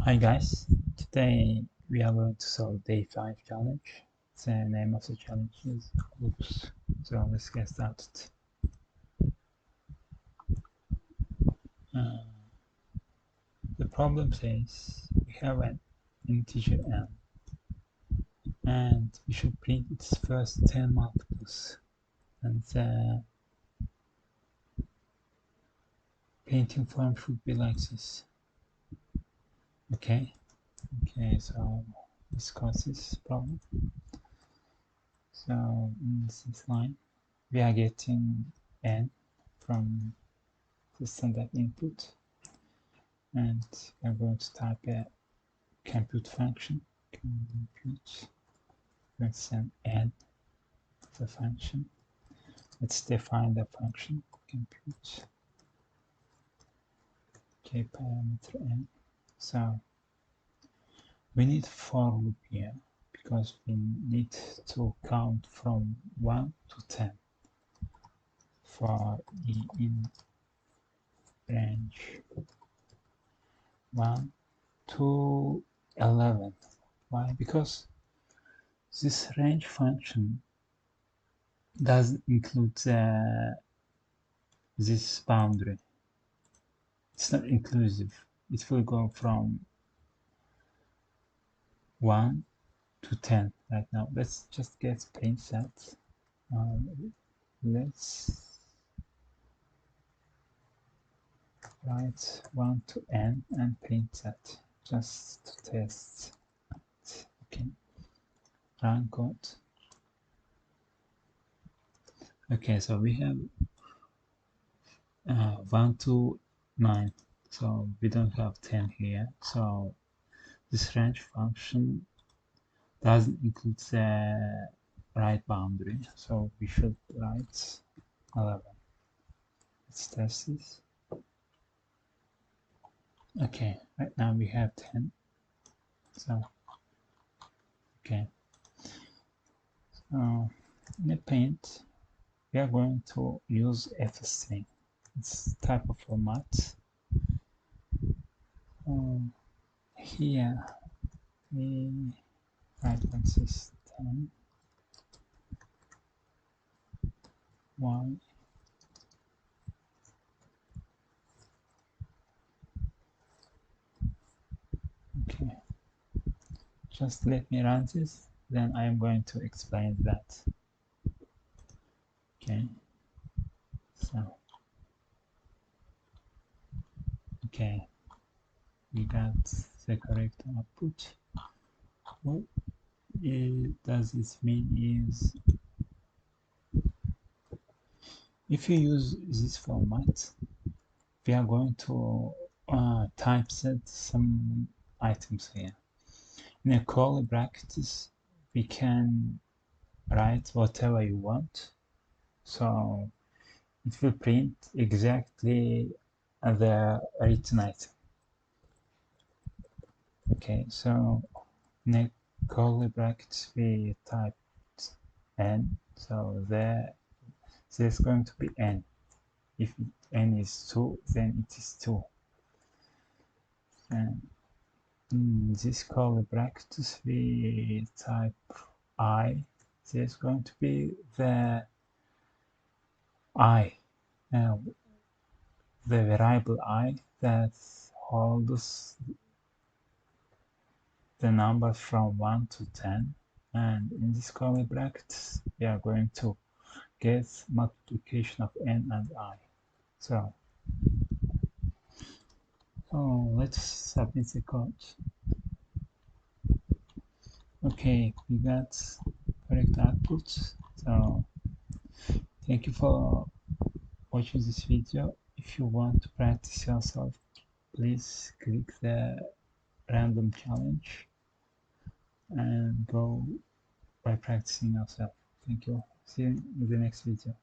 Hi guys, today we are going to solve day 5 challenge. The name of the challenge is oops. So let's get started. The problem says we have an integer n and we should print its first 10 multiples, and the printing form should be like this. Okay, so this causes problem. So in this line we are getting n from the standard input, and we're going to type a compute function. Compute, let's send n the function. Let's define the function compute. Okay, parameter n. So we need for loop here because we need to count from 1 to 10 for e in range 1 to 11. Why? Because this range function doesn't include this boundary. It's not inclusive. It will go from 1 to 10 right now. Let's just get print set. Let's write 1 to n and print set just to test it. Okay, run code. Okay, so we have 1 to 9, so we don't have 10 here. So this range function doesn't include the right boundary, so we should write 11. Let's test this. Okay, right now we have 10. So okay, so in the paint we are going to use f-string. It's type of format. Here we write like this: 10 y. Okay, just let me run this, then I am going to explain that. Okay, so okay, we got the correct output. What does this mean is, if you use this format, we are going to typeset some items here. In a curly brackets, we can write whatever you want, so it will print exactly the written item. Okay, so in a curly brackets we typed n, so there's going to be n. If n is 2, then it is 2. And in this curly brackets we type I, there's going to be the I, the variable I that holds the number from 1 to 10, and in this curly brackets we are going to get multiplication of n and I. So let's submit the code. Okay, we got correct output. So thank you for watching this video. If you want to practice yourself, please click the random challenge and go by practicing yourself. Thank you. See you in the next video.